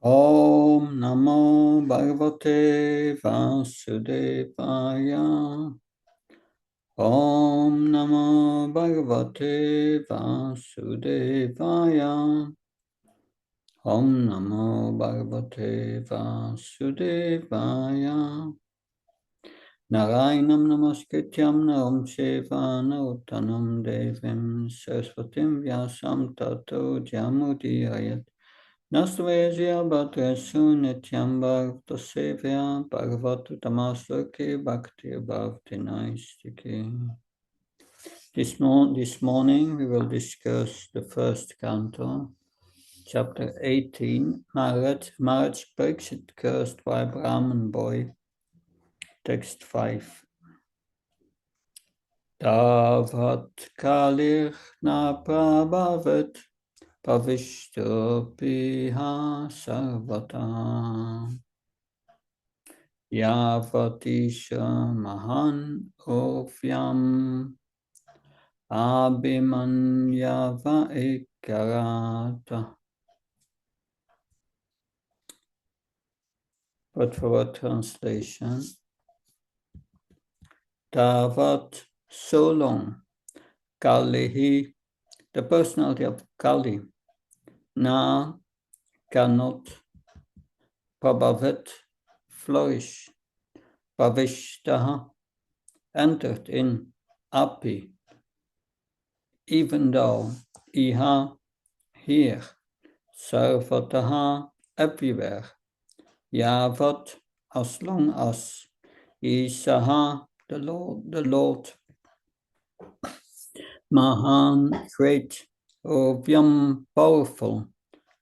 Om Namo Bhagavate Vasudevaya. Om Namo Bhagavate Vasudevaya. Om Namo Bhagavate Vasudevaya. Narayanam Namaskrityam Naram Sheva Narottanam Devim Saraswatim Vyasam Tato Jamudiyayat. Nastavayaja Bhadrasu Nityam Bhakta Sevya Bhagavatu Tamasvaki Bhakti Bhakti Naistiki. This morning we will discuss the first canto, chapter 18, Maharaja Pariksit cursed by Brahman boy, text 5. Tavat kalir na prabhavat Pavishtopiha sarvata Yavatisha mahan ofyam abhimanyava ekarata. But for a translation, Tavat, so long, Kalihi, the personality of Kali, na cannot, Prabhavat, flourish, Pavishtaha, entered in, Api, even though, Iha, here, Sarvataha, everywhere, Yavat, as long as, Isaha, the Lord, Mahan, great, Ovyam, powerful,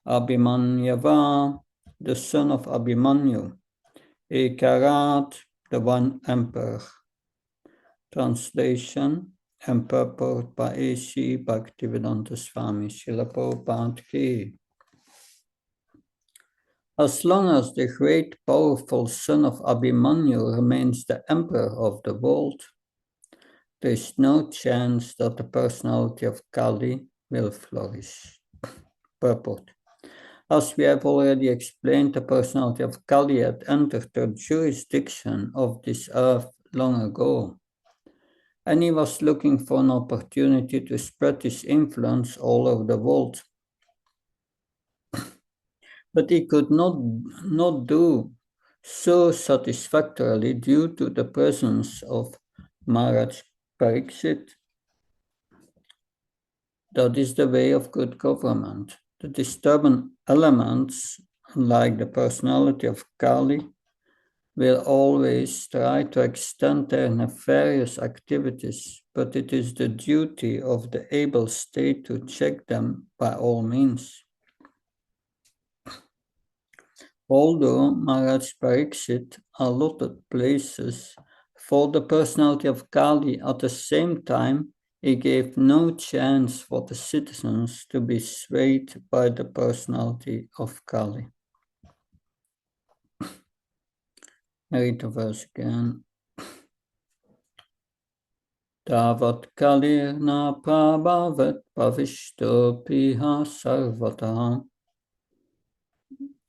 Abhimanyava, the son of Abhimanyu, Ekarat, the one emperor. Translation and purport by A.C. Bhaktivedanta Swami Srila Prabhupada Ki. As long as the great powerful son of Abhimanyu remains the emperor of the world, there is no chance that the personality of Kali will flourish. Purport. As we have already explained, the personality of Kali had entered the jurisdiction of this earth long ago, and he was looking for an opportunity to spread his influence all over the world. But he could not do so satisfactorily due to the presence of Maharaja Pariksit. That is the way of good government. The disturbing elements, like the personality of Kali, will always try to extend their nefarious activities, but it is the duty of the able state to check them by all means. Although Maharaj Pariksit allotted places for the personality of Kali, at the same time he gave no chance for the citizens to be swayed by the personality of Kali. I read the verse again. Tavat kalirna prabhavat pavishto piha sarvata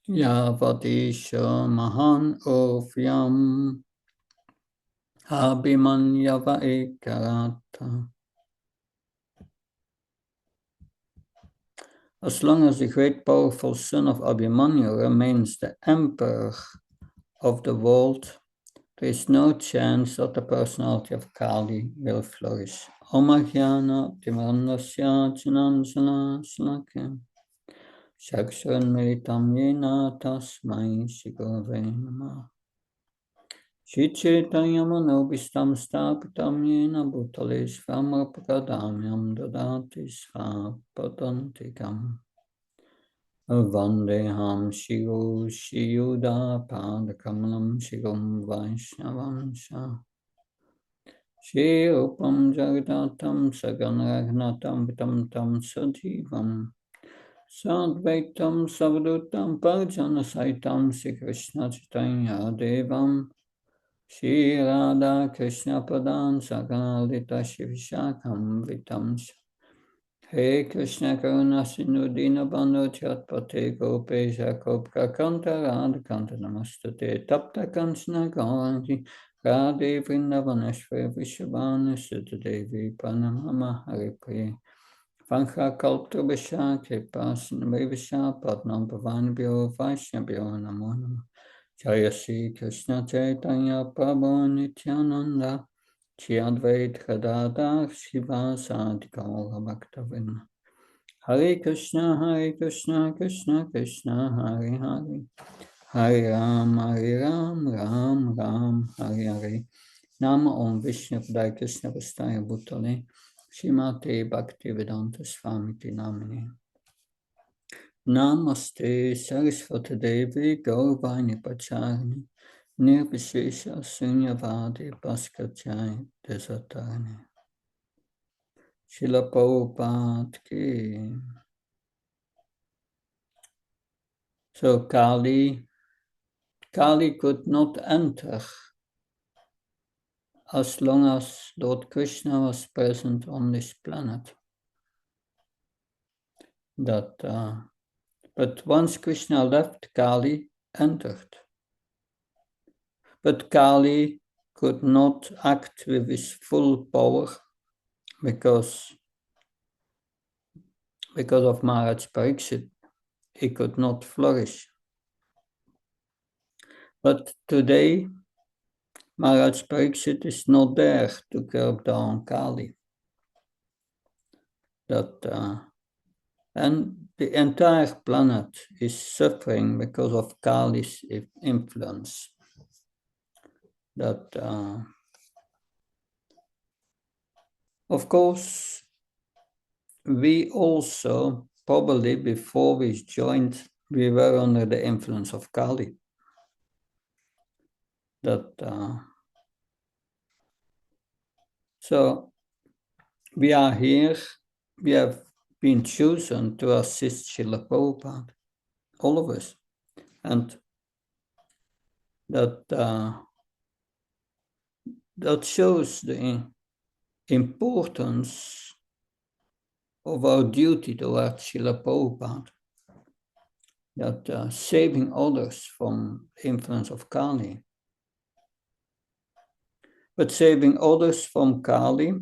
yavadisha mahan ofyam abhimanyava ekarata. As long as the great powerful son of Abhimanyu remains the emperor of the world, there is no chance that the personality of Kali will flourish. Om Ajnana Timarandasya Jananjana Shalakya Shakshan Meritam Yena Tasmai Shigurave Namah Shri Chaitanya Manobhistam Stapitam Yena Bhutale Svamra Prakadamyam Dadati Svapadantikam Vandeham Shiru Shiyuda Padakamalam Shirum Vaishnavam Shah Shri Upam Jagadatam Saganragnatam Vitam Tam Sajivam Sadvaitam Savadutam Parjana Saitam Sri Krishna Chaitanya Devam Shri Radha Krishna Padan Saganalita Shivishakam Vitam Hare Krishna Karuna Sindhu Dinabandhu Chatpate Gopesha Kopka Kanta Radha Kanta Namastate Tapta Kanchana Gauri Radhe Vrindavaneshwar Vishabhanu Sutadevi Pranamama Hare Priya Vancha Kalpta Visha Kripasan Vivisha Padnam Bhavanabhyo Vaishnabhyo Namo Namo Jaya Shri Krishna Chaitanya Prabhu Nityananda Shri Advaita Gadadhar Srivasadi Gaura Bhaktavinda Hare Krishna, Krishna Krishna, Hare Hare, Hare Ram, Ram Ram, Hare Hare. Nama Om Vishnu Padaya Krishna Vastaya Bhutale, Shrimate Bhaktivedanta Swamiti Namini. Namaste Saraswati Devi Gauravani Pacharni, Nirvishesha Sunyavadi Bhaskachay Desatarni. Srila Prabhupada Ki. So Kali could not enter as long as Lord Krishna was present on this planet. But once Krishna left, Kali entered. But Kali could not act with his full power because of Maharaja Pariksit. He could not flourish. But today, Maharaja Pariksit is not there to curb down Kali. And the entire planet is suffering because of Kali's influence. Of course, we also, probably before we joined, we were under the influence of Kali. So we are here, we have been chosen to assist Srila Prabhupada, all of us. And that shows the importance of our duty towards Srila Prabhupada, that saving others from the influence of Kali. But saving others from Kali,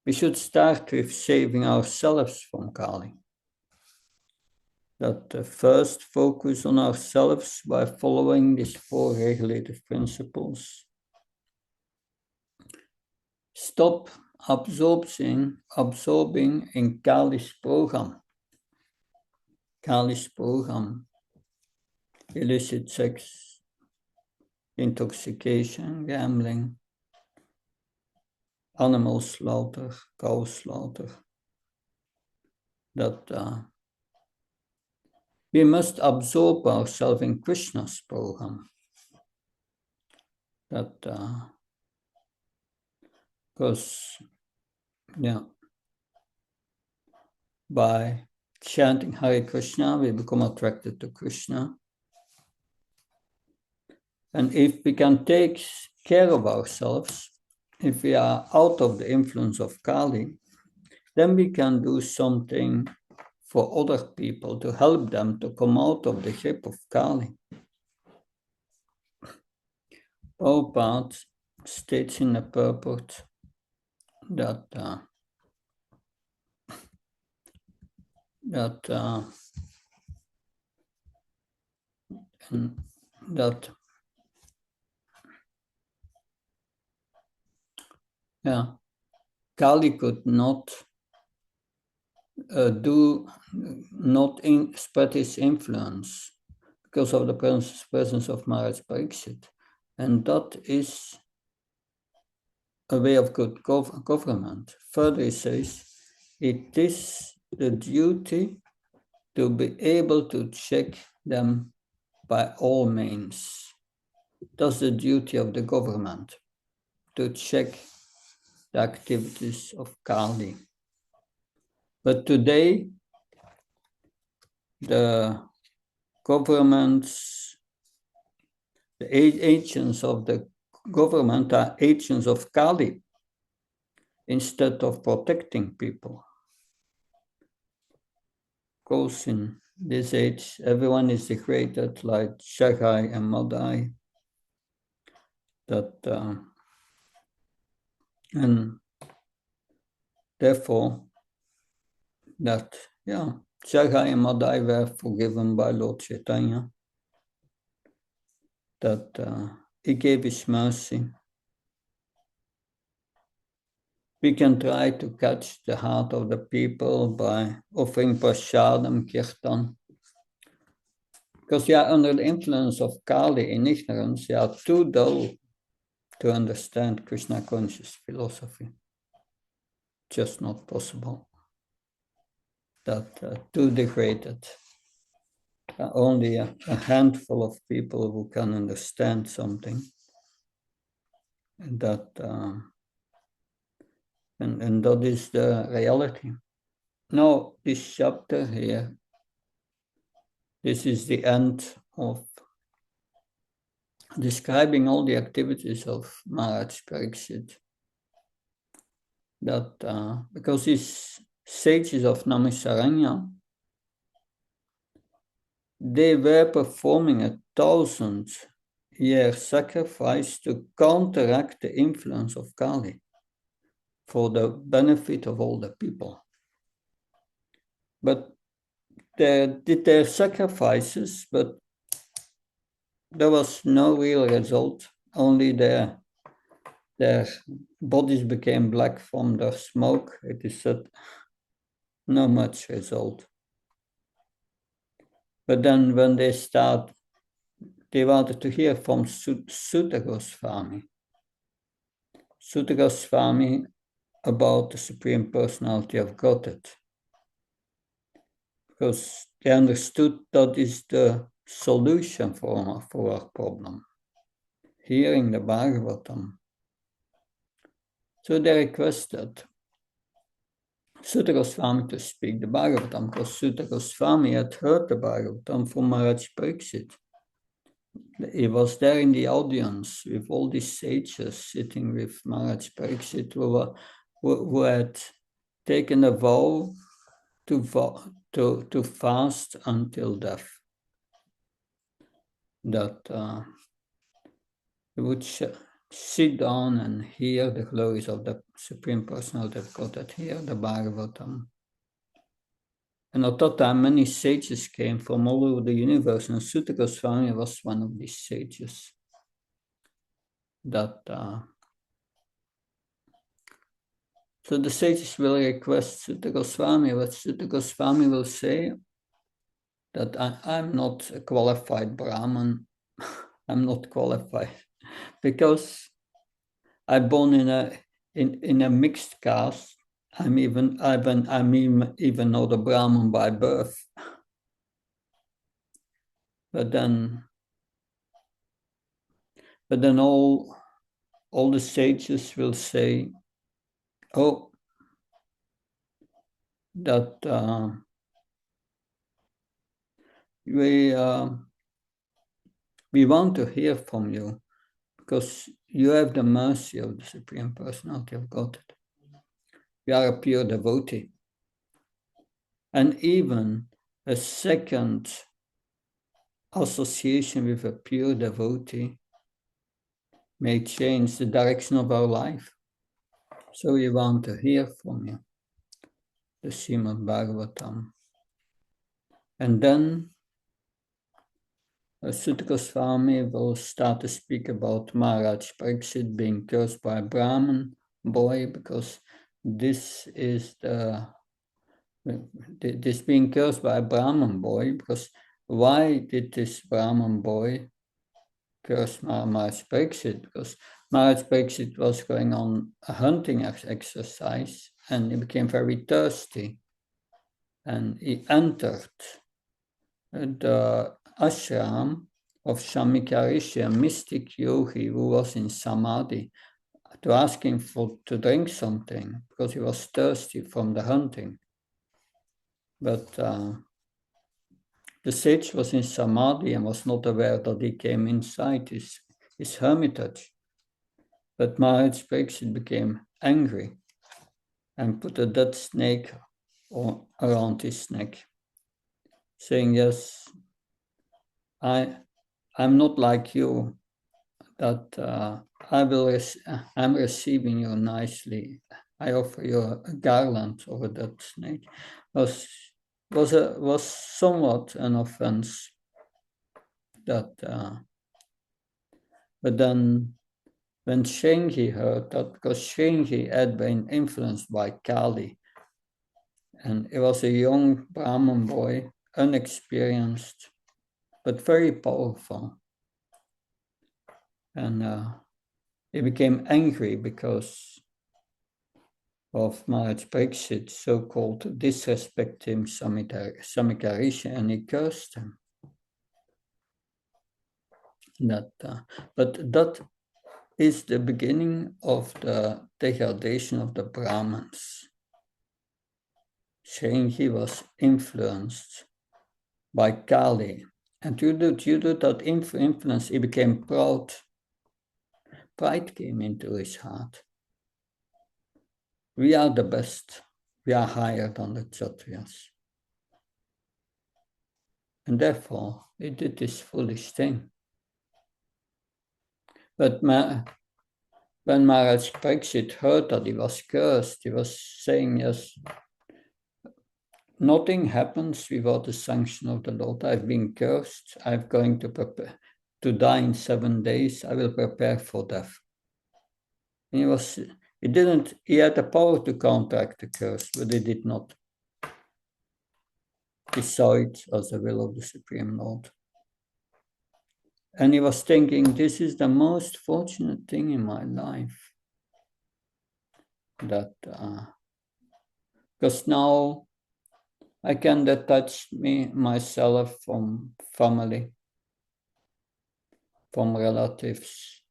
we should start with saving ourselves from Kali. That first focus on ourselves by following these 4 regulative principles. Stop absorbing in Kali's program. Kali's program, illicit sex, intoxication, gambling, animal slaughter, cow slaughter. That we must absorb ourselves in Krishna's program. That because by chanting Hare Krishna, we become attracted to Krishna. And if we can take care of ourselves, if we are out of the influence of Kali, then we can do something for other people to help them to come out of the grip of Kali. Prabhupada states in the purport that Kali could not spread his influence because of the presence of Maharaja Pariksit. And that is a way of good government. Further, he says, it is the duty to be able to check them by all means. That's the duty of the government, to check the activities of Kali. But today, the governments, the agents of the government are agents of Kali. instead of protecting people. Of course, in this age, everyone is degraded like Shagai and Madai. And therefore, Shagai and Madai were forgiven by Lord Chaitanya, that he gave his mercy. We can try to catch the heart of the people by offering prasadam, kirtan. Because they are under the influence of Kali in ignorance, they are too dull to understand Krishna conscious philosophy. Just not possible. Too degraded. Only a handful of people who can understand something. And that is the reality. Now, this chapter here, this is the end of describing all the activities of Maharaja Pariksit. Because these sages of Namisaranya, they were performing a 1,000-year sacrifice to counteract the influence of Kali for the benefit of all the people. But they did their sacrifices, but there was no real result. Only their bodies became black from the smoke. It is said, no much result. But then when they wanted to hear from Sutta Goswami. Sutta Goswami about the Supreme Personality of Godhead. Because they understood that is the solution for our problem. Hearing the Bhagavatam. So they requested Sutta Goswami to speak the Bhagavatam, because Sutta Goswami had heard the Bhagavatam from Maharaja Pariksit. He was there in the audience with all these sages sitting with Maharaja Pariksit, who had taken a vow to fast until death. That he would sit down and hear the glories of the Supreme Personality of Godhead, hear the Bhagavatam. And at that time, many sages came from all over the universe, and Sutta Goswami was one of these sages. So the sages will request Sutta Goswami, but Sutta Goswami will say that I'm not a qualified Brahman. I'm not qualified because I'm born in a mixed caste. I'm even not a Brahman by birth. But then all the sages will say, oh, that we want to hear from you because you have the mercy of the Supreme Personality of Godhead. You are a pure devotee. And even a second association with a pure devotee may change the direction of our life. So we want to hear from you, the Srimad Bhagavatam. And then Sutta Goswami will start to speak about Maharaja Pariksit being cursed by a Brahmin boy, because this being cursed by a Brahmin boy, because why did this Brahmin boy curse Maharaja Pariksit? Because Maharaja Pariksit was going on a hunting exercise and he became very thirsty, and he entered the ashram of Shamika Rishi, a mystic yogi who was in samadhi, to ask him to drink something because he was thirsty from the hunting. But the sage was in samadhi and was not aware that he came inside his hermitage. But Maharaj Pariksit became angry and put a dead snake around his neck, saying, yes, I'm not like you, that I'm receiving you nicely. I offer you a garland of a dead snake. Was somewhat an offense that, but then when Shengi heard that, because Shengi had been influenced by Kali, and he was a young Brahmin boy, unexperienced, but very powerful. And he became angry because of Maharaja Pariksit, so-called disrespect him Samikarishi, and he cursed him. But that is the beginning of the degradation of the Brahmins. Shengi was influenced by Kali, and due to that influence, he became proud. Pride came into his heart. We are the best. We are higher than the Kshatriyas. And therefore, he did this foolish thing. But when Maharaj Pariksit heard that he was cursed, he was saying, yes, nothing happens without the sanction of the Lord. I've been cursed. I'm going to prepare to die in 7 days. I will prepare for death. And he had the power to counteract the curse, but he did not. He saw it as the will of the Supreme Lord. And he was thinking, this is the most fortunate thing in my life. That, because now I can detach myself from family, from relatives,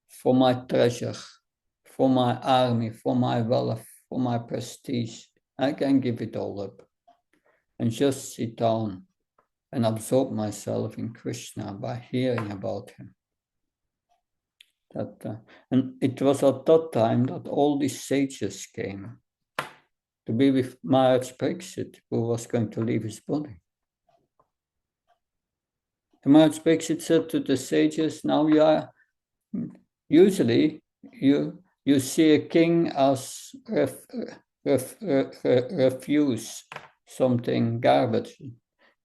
for my treasure, for my army, for my wealth, for my prestige. I can give it all up and just sit down and absorb myself in Krishna by hearing about him. And it was at that time that all these sages came to be with Maharaj Pariksit, who was going to leave his body. And Maharaj Pariksit said to the sages, now usually you see a king as refuse something garbage.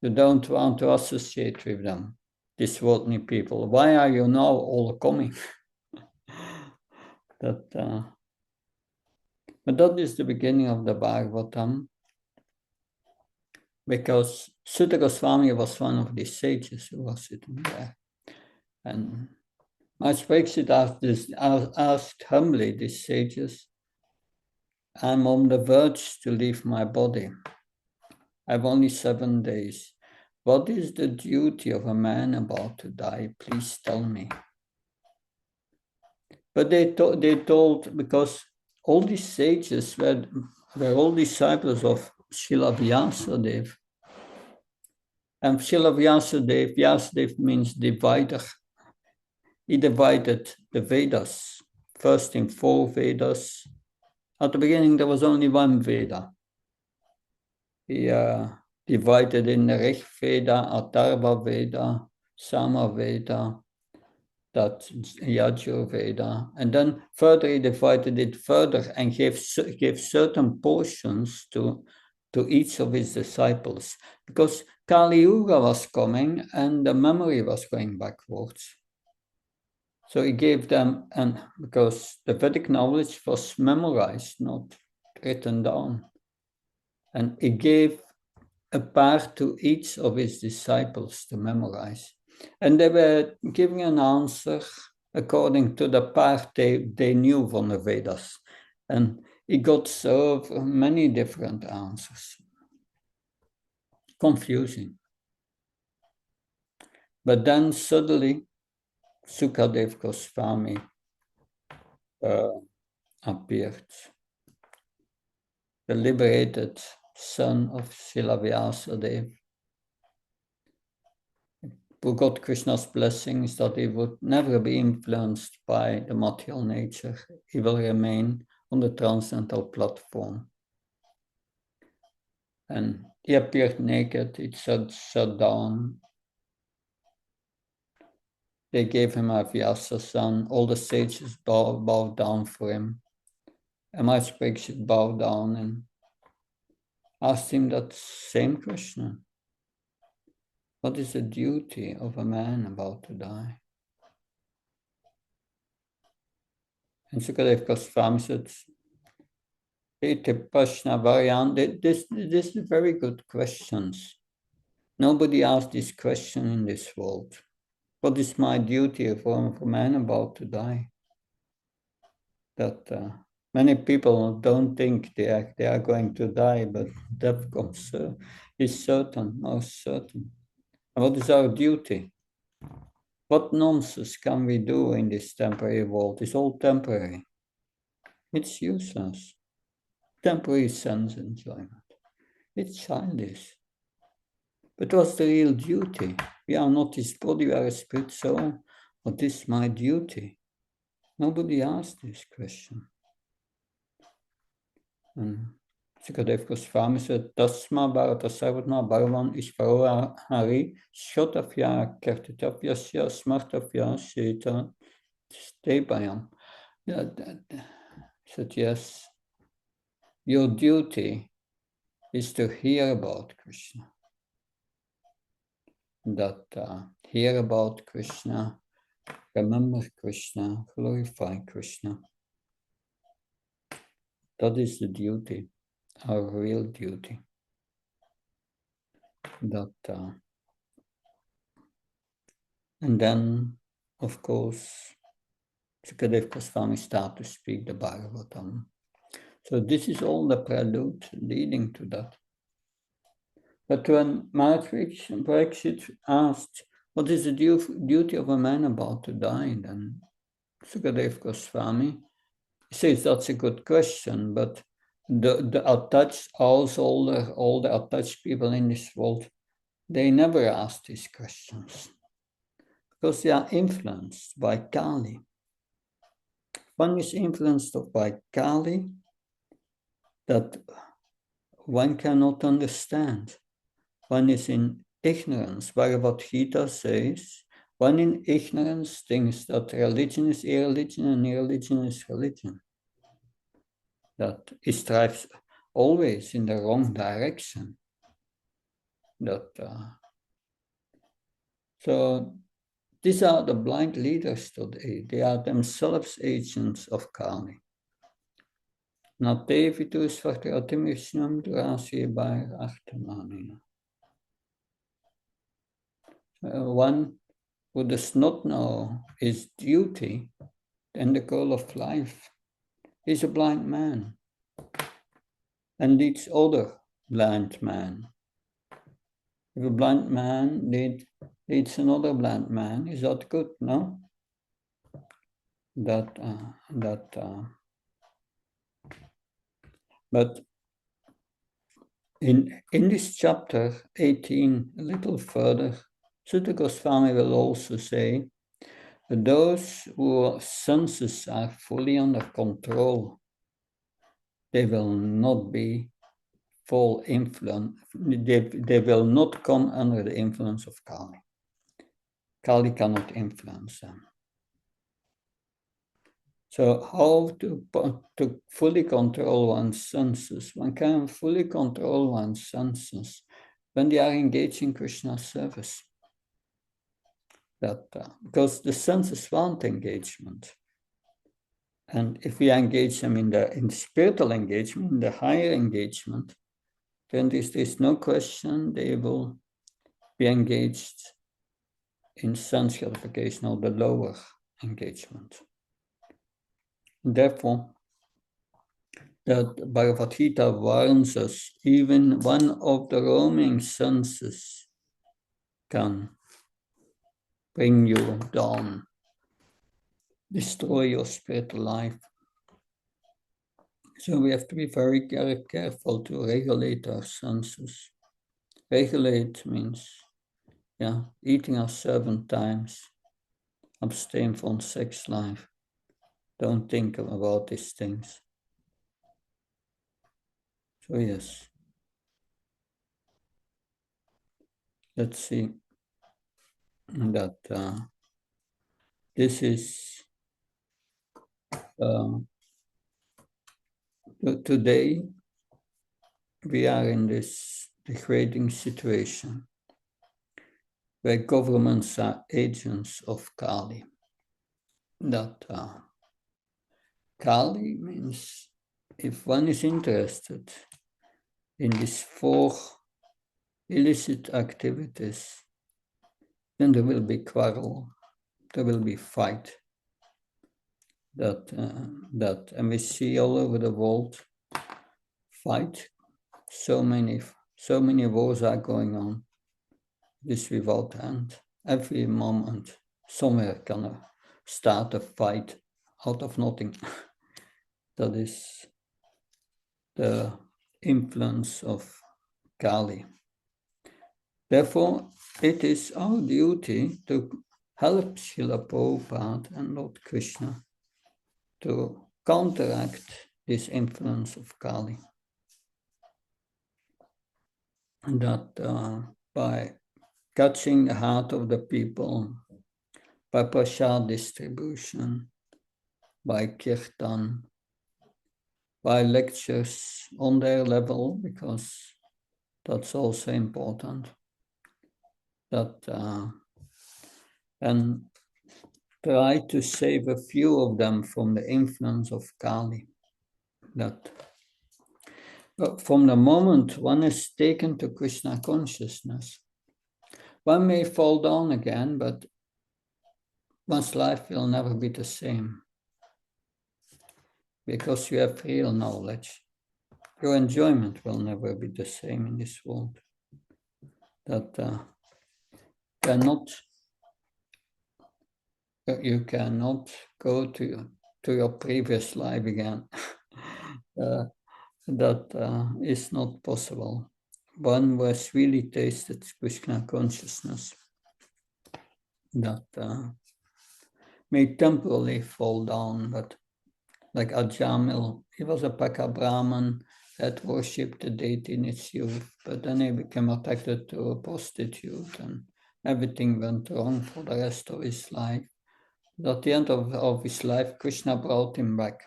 You don't want to associate with them, these worldly people. Why are you now all coming? But that is the beginning of the Bhagavatam, because Sutta Goswami was one of these sages who was sitting there. And Maharaj Pariksit asked humbly these sages, I'm on the verge to leave my body. I have only 7 days. What is the duty of a man about to die? Please tell me. But they told, because all these sages were all disciples of Srila Vyasadeva. And Srila Vyasadeva means divider. He divided the Vedas, first in 4 Vedas. At the beginning, there was only 1 Veda. He divided in the Rig Veda, Atharva Veda, Sama Veda, that's Yajur Veda. And then further he divided it further and gave certain portions to each of his disciples, because Kali Yuga was coming and the memory was going backwards. So he gave them, and because the Vedic knowledge was memorized, not written down. And he gave a part to each of his disciples to memorize. And they were giving an answer according to the part they knew from the Vedas. And he got so many different answers. Confusing. But then suddenly, Sukadev Goswami appeared. The liberated son of Srila Vyasadeva, who got Krishna's blessings that he would never be influenced by the material nature. He will remain on the transcendental platform. And he appeared naked, it shut down. They gave him a Vyasa-san, all the sages bowed down for him. And Maharaja Pariksit bowed down and asked him that same question. What is the duty of a man about to die? And Sukadev Goswami said, this is very good questions. Nobody asked this question in this world. What is my duty for a man about to die? That many people don't think they are going to die, but death comes is certain, most certain. And what is our duty? What nonsense can we do in this temporary world? It's all temporary. It's useless. Temporary sense enjoyment. It's childish. But what's the real duty? We are not this body, we are a spirit soul. What is my duty? Nobody asked this question. And Sukadev Goswami said, Tasma Bharata Sarvatma Bhagavan Ishvara Hari Shotavya Kartitavya Smartavya Sheta Stepayam. Yeah, said, yes, your duty is to hear about Krishna. That hear about Krishna, remember Krishna, glorify Krishna. That is the duty, our real duty. And then, of course, Sukadev Goswami started to speak the Bhagavatam. So this is all the prelude leading to that. But when Maharaja Pariksit asked, what is the duty of a man about to die, then Sukadev Goswami says that's a good question, but the attached, also all the attached people in this world, they never ask these questions because they are influenced by Kali. One is influenced by Kali that one cannot understand. One is in ignorance. Bhagavad Gita says, one in ignorance thinks that religion is irreligion and irreligion is religion. That it strives always in the wrong direction. So these are the blind leaders today. They are themselves agents of Kali. Nate vitus vartiratimishnam durasi by achtamanina. One who does not know his duty and the goal of life is a blind man and leads other blind man. If a blind man leads another blind man, is that good? No? But in this chapter 18, a little further, Sutta Goswami will also say, those whose senses are fully under control, they will not be full influence, they will not come under the influence of Kali. Kali cannot influence them. So how to fully control one's senses? One can fully control one's senses when they are engaged in Krishna's service. Because the senses want engagement. And if we engage them in the spiritual engagement, in the higher engagement, then there's no question they will be engaged in sense gratification or the lower engagement. Therefore, that Bhagavad Gita warns us, even one of the roaming senses can bring you down, destroy your spiritual life. So we have to be very careful to regulate our senses. Regulate means, eating at 7 times, abstain from sex life. Don't think about these things. So yes, let's see that this is uh, today we are in this degrading situation where governments are agents of Kali. That Kali means if one is interested in these four illicit activities, then there will be quarrel, there will be fight. And we see all over the world fight. So many wars are going on. This without end. Every moment, somewhere can start a fight out of nothing. That is the influence of Kali. Therefore, it is our duty to help Srila Prabhupada and Lord Krishna to counteract this influence of Kali. And that by catching the heart of the people, by prasad distribution, by kirtan, by lectures on their level, because that's also important. And try to save a few of them from the influence of Kali. But from the moment one is taken to Krishna consciousness, one may fall down again, but one's life will never be the same because you have real knowledge. Your enjoyment will never be the same in this world. You cannot go to your previous life again. That is not possible. One was really tasted Krishna consciousness that may temporarily fall down, but like Ajamil, he was a Paka Brahman that worshipped the deity in its youth, but then he became attracted to a prostitute and everything went wrong for the rest of his life. At the end of his life, Krishna brought him back.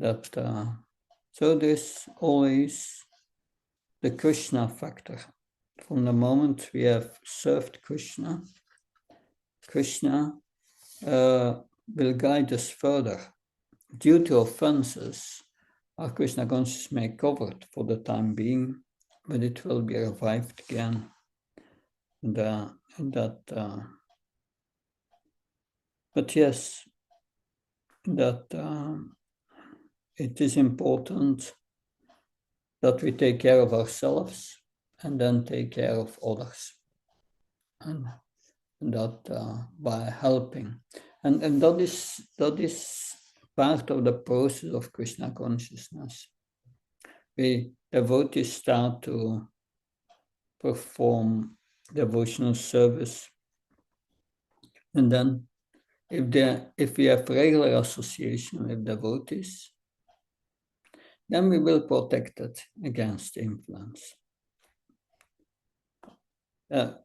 So there's always the Krishna factor. From the moment we have served Krishna, Krishna will guide us further. Due to offenses, our Krishna consciousness may covered for the time being, but it will be revived again. But yes, that it is important that we take care of ourselves and then take care of others. And that by helping. And that is part of the process of Krishna consciousness. We devotees start to perform devotional service. And then if we have regular association with devotees, then we will protect it against influence.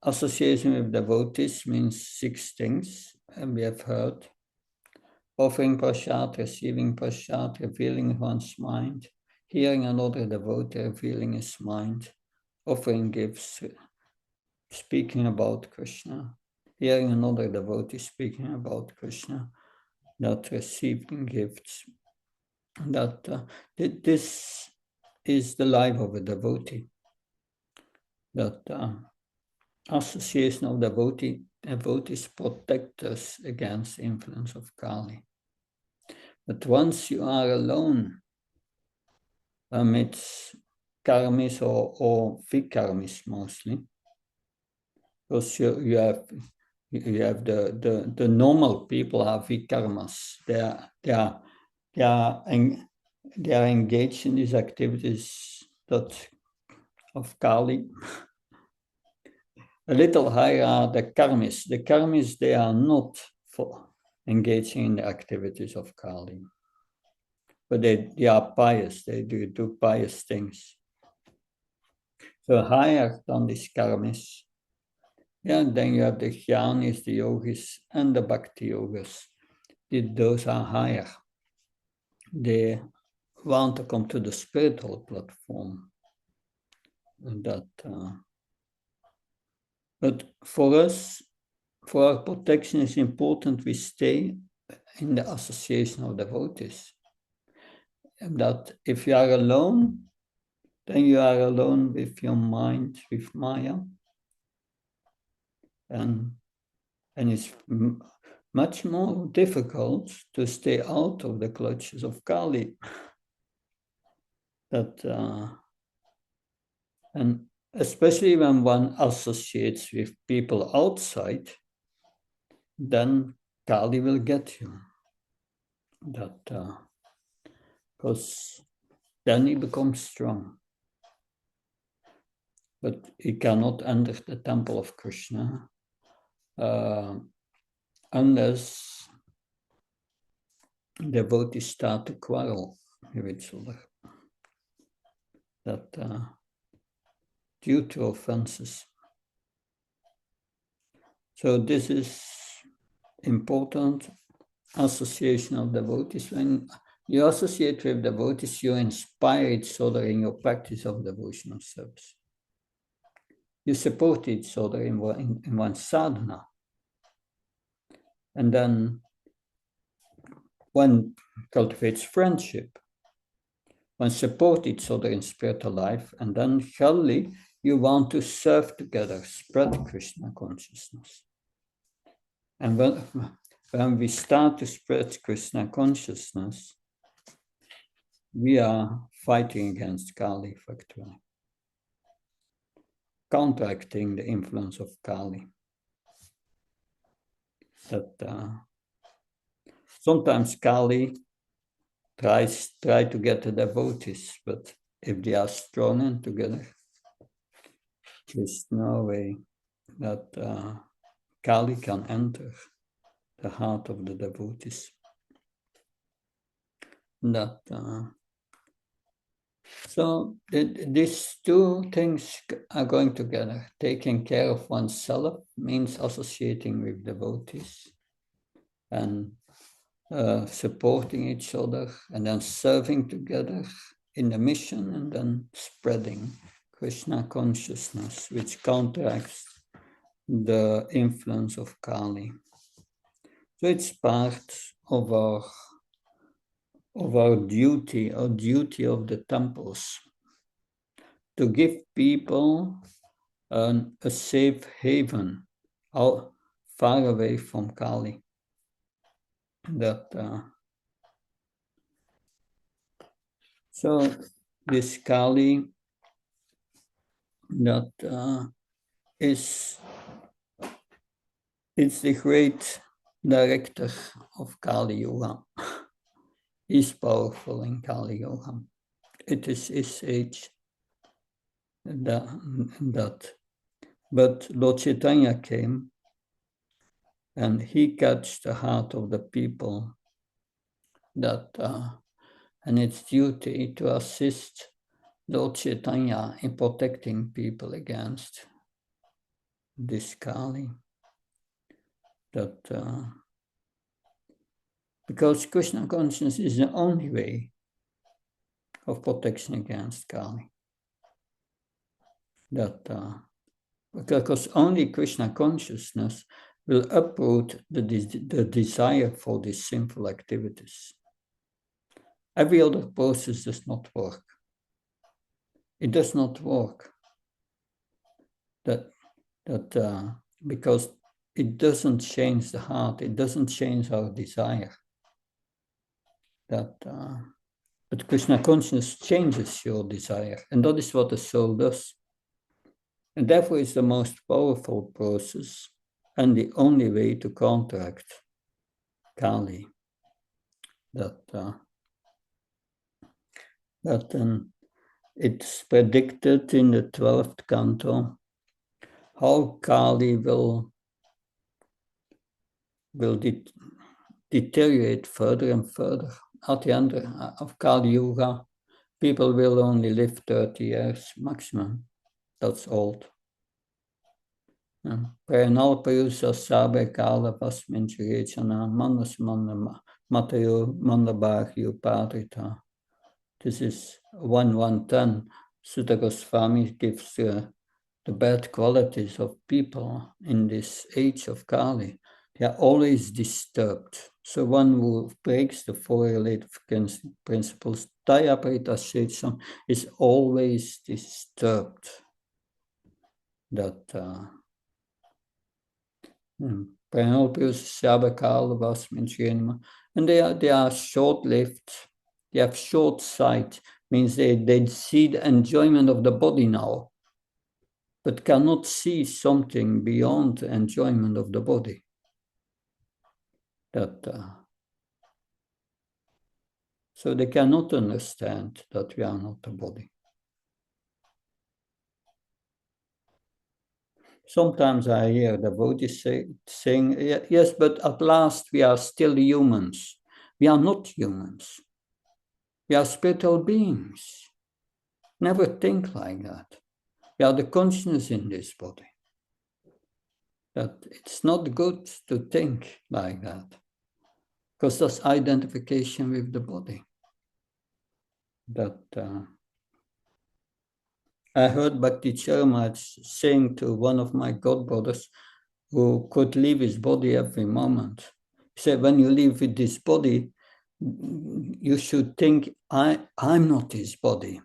Association with devotees means 6 things, and we have heard. Offering prasad, receiving prasad, revealing one's mind, hearing another devotee revealing his mind, offering gifts, speaking about Krishna, hearing another devotee speaking about Krishna, that receiving gifts. This is the life of a devotee. That association of devotees protect us against the influence of Kali. But once you are alone amidst karmis or vikarmis mostly, because you have the normal people are vikarmas. They are engaged in these activities of Kali. A little higher are the karmis. The karmis, they are not engaging in the activities of Kali. but they are pious. They do pious things. So higher than these karmis. Yeah, then you have the jnanis, the yogis, and the bhakti yogas. Those are higher. They want to come to the spiritual platform. But for us, for our protection, it's important we stay in the association of devotees. And that if you are alone, then you are alone with your mind, with Maya. And it's much more difficult to stay out of the clutches of Kali. And especially when one associates with people outside, then Kali will get you. Because then he becomes strong. But he cannot enter the temple of Krishna unless devotees start to quarrel with each other. Due to offenses. So this is important association of devotees. When you associate with devotees, you inspire each other in your practice of devotional service. You support each other in one sadhana. And then one cultivates friendship. One support each other in spiritual life. And then surely you want to serve together, spread Krishna consciousness. And when we start to spread Krishna consciousness, we are fighting against Kali factually, counteracting the influence of Kali. Sometimes Kali try to get the devotees, but if they are strong and together, there's no way that Kali can enter the heart of the devotees. So these two things are going together. Taking care of oneself means associating with devotees and supporting each other, and then serving together in the mission, and then spreading Krishna consciousness, which counteracts the influence of Kali. So it's part of our duty of the temples, to give people a safe haven far away from Kali. So this Kali it's the great director of Kali Yuga. He's powerful in Kali Yuga. It is his age. But Lord Chaitanya came, and he catched the heart of the people and it's duty to assist Lord Chaitanya in protecting people against this Kali. Because Krishna consciousness is the only way of protection against Kali. Because only Krishna consciousness will uproot the desire for these sinful activities. Every other process does not work. It does not work. Because it doesn't change the heart. It doesn't change our desire. But Krishna consciousness changes your desire, and that is what the soul does. And therefore it's the most powerful process and the only way to counteract Kali. It's predicted in the 12th canto how Kali will deteriorate further and further at the end of Kali Yuga, people will only live 30 years maximum. That's old. Prenalpayusa Sabe Kala Pasminchirichana Manas Matayo Mandabhagyu Padrita. This is 1110. Sutta Goswami gives the bad qualities of people in this age of Kali. They are always disturbed. So one who breaks the four relative principles, Dayaprita Shetsam, is always disturbed. That Prenalpius Sabakal was mentioned, and they are short-lived. They have short sight, means they see the enjoyment of the body now, but cannot see something beyond the enjoyment of the body. So they cannot understand that we are not the body. Sometimes I hear devotees saying, yes, but at last we are still humans. We are not humans. We are spiritual beings. Never think like that. We are the consciousness in this body. That it's not good to think like that, because that's identification with the body. I heard Bhakti Charamaj saying to one of my godbrothers who could leave his body every moment. He said, when you leave with this body, you should think, I'm not his body.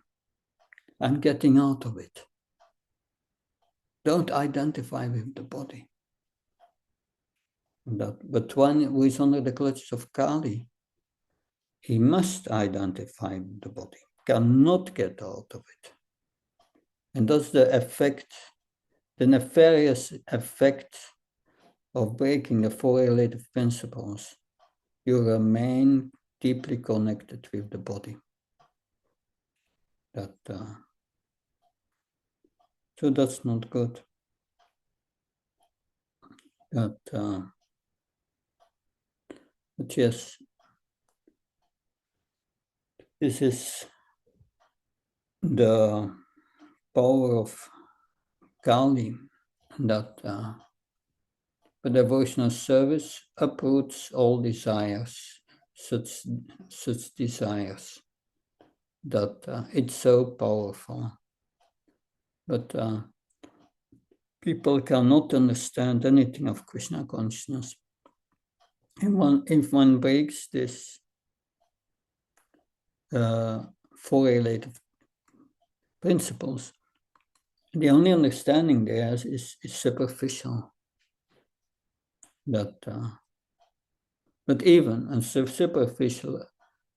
I'm getting out of it. Don't identify with the body. But one who is under the clutches of Kali, he must identify with the body, cannot get out of it. And that's the effect, the nefarious effect of breaking the four relative principles. You remain deeply connected with the body. So that's not good. But yes, this is the power of Kali, that the devotional service uproots all desires, such desires, that it's so powerful. But people cannot understand anything of Krishna consciousness. If one breaks this four relative principles, the only understanding there is superficial. But even a superficial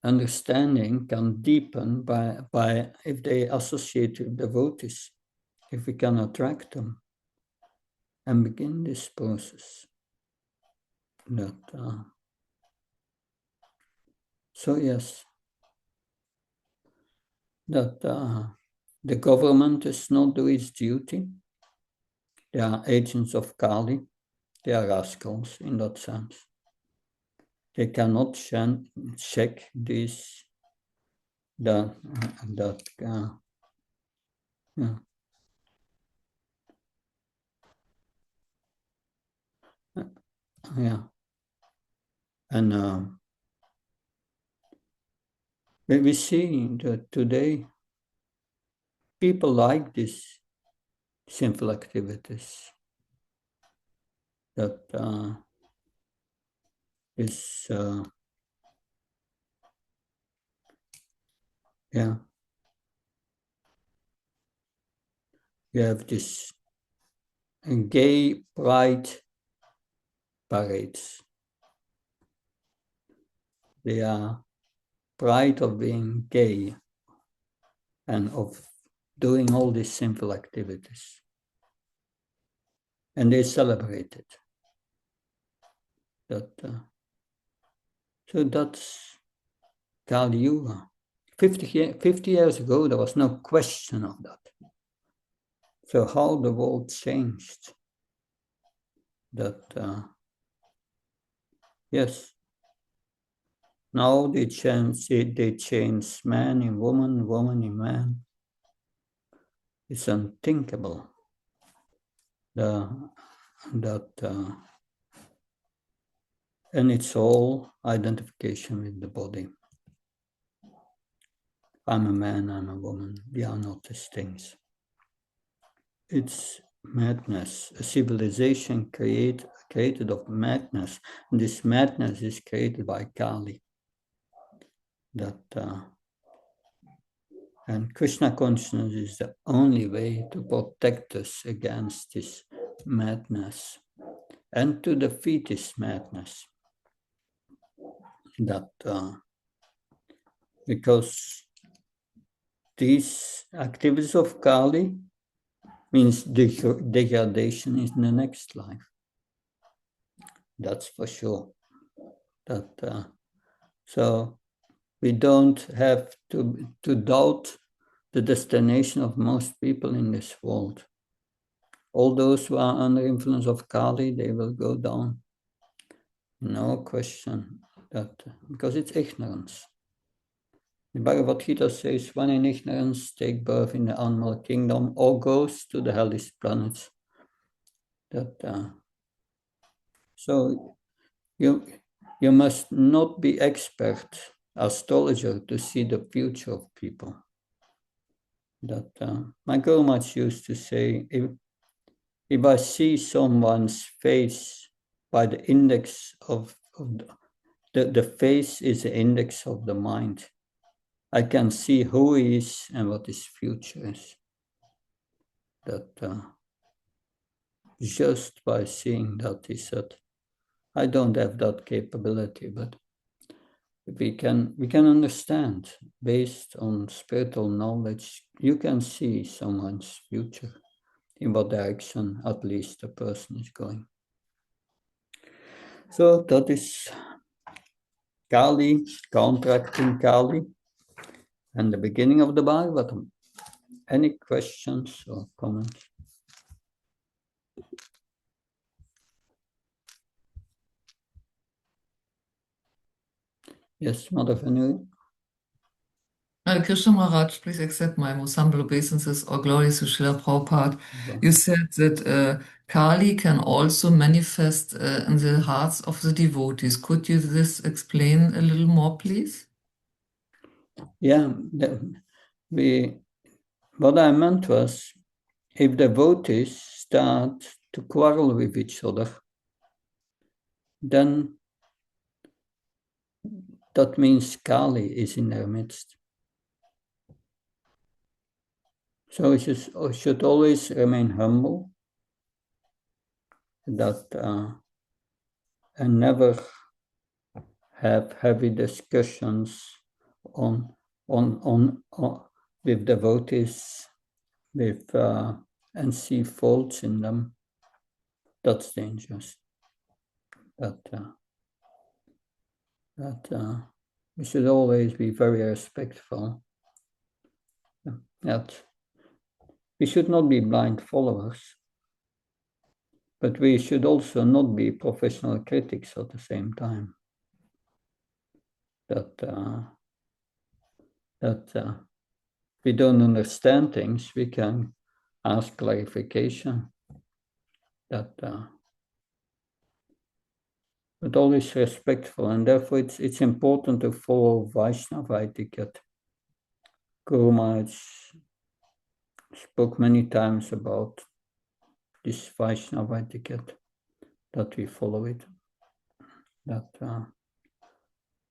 understanding can deepen by if they associate with devotees, if we can attract them and begin this process. So yes, that the government does not do its duty. They are agents of Kali. They are rascals in that sense. They cannot check this. Yeah. Yeah. And we see that today people like these sinful activities. That is, yeah. You have this gay pride parades. They are pride of being gay and of doing all these sinful activities. And they celebrate it. So that's Kali Yuga. 50 years ago, there was no question of that. So how the world changed. Yes. Now they change man in woman, woman in man. It's unthinkable and it's all identification with the body. I'm a man, I'm a woman. We are not these things. It's madness. A civilization created of madness. And this madness is created by Kali. And Krishna consciousness is the only way to protect us against this madness and to defeat this madness. Because these activities of Kali means degradation in the next life. That's for sure. So we don't have to doubt the destination of most people in this world. All those who are under influence of Kali, they will go down. No question. Because it's ignorance. The Bhagavad Gita says, one in ignorance take birth in the animal kingdom or goes to the hellish planets. So you must not be expert astrologer to see the future of people. My Guru Maharaj used to say, if I see someone's face by the index of the face is the index of the mind, I can see who he is and what his future is. Just by seeing that, he said, I don't have that capability, but we can understand based on spiritual knowledge. You can see someone's future, in what direction at least the person is going. So that is Kali, counteracting Kali, and the beginning of the Bhagavatam. Any questions or comments? Yes, Mother Venery. Krishna Maharaj, please accept my most humble obeisances. All glories to Srila Prabhupada. You said that Kali can also manifest in the hearts of the devotees. Could you this explain a little more, please? Yeah, what I meant was, if devotees start to quarrel with each other, then that means Kali is in their midst. So we should always remain humble, and never have heavy discussions on with devotees and see faults in them. That's dangerous. We should always be very respectful. That we should not be blind followers, but we should also not be professional critics at the same time. That we don't understand things, we can ask clarification. But always respectful, and therefore it's important to follow Vaishnava etiquette. Guru Maharaj spoke many times about this Vaishnava etiquette, that we follow it, that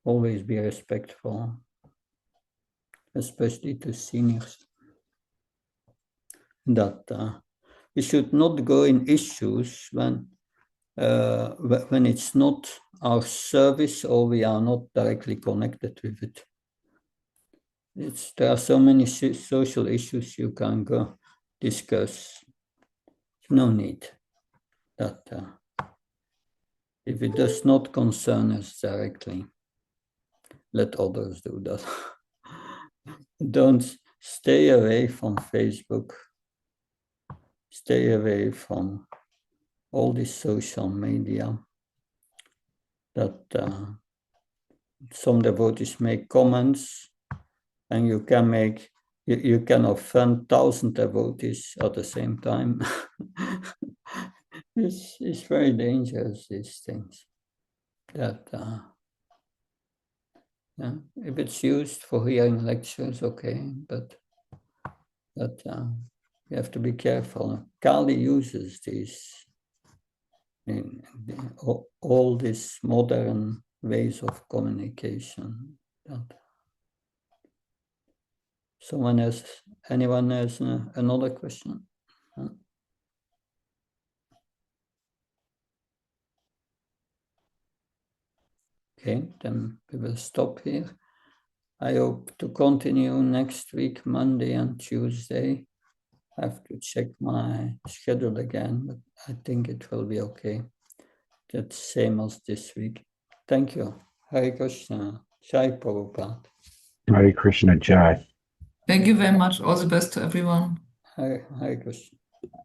always be respectful, especially to seniors, that we should not go in issues when it's not our service or we are not directly connected with it. There are so many social issues you can go discuss. No need that if it does not concern us directly, let others do that. Don't stay away from Facebook. Stay away from all this social media. some devotees make comments, and you can offend 1,000 devotees at the same time. It's very dangerous, these things. That yeah, if it's used for hearing lectures, okay, but that you have to be careful. Kali uses these in all these modern ways of communication. That anyone has another question? Okay, then we will stop here. I hope to continue next week, Monday and Tuesday. I have to check my schedule again, but I think it will be okay. That's same as this week. Thank you. Hare Krishna. Jai Prabhupada. Hare Krishna Jai. Thank you very much. All the best to everyone. Hare Krishna.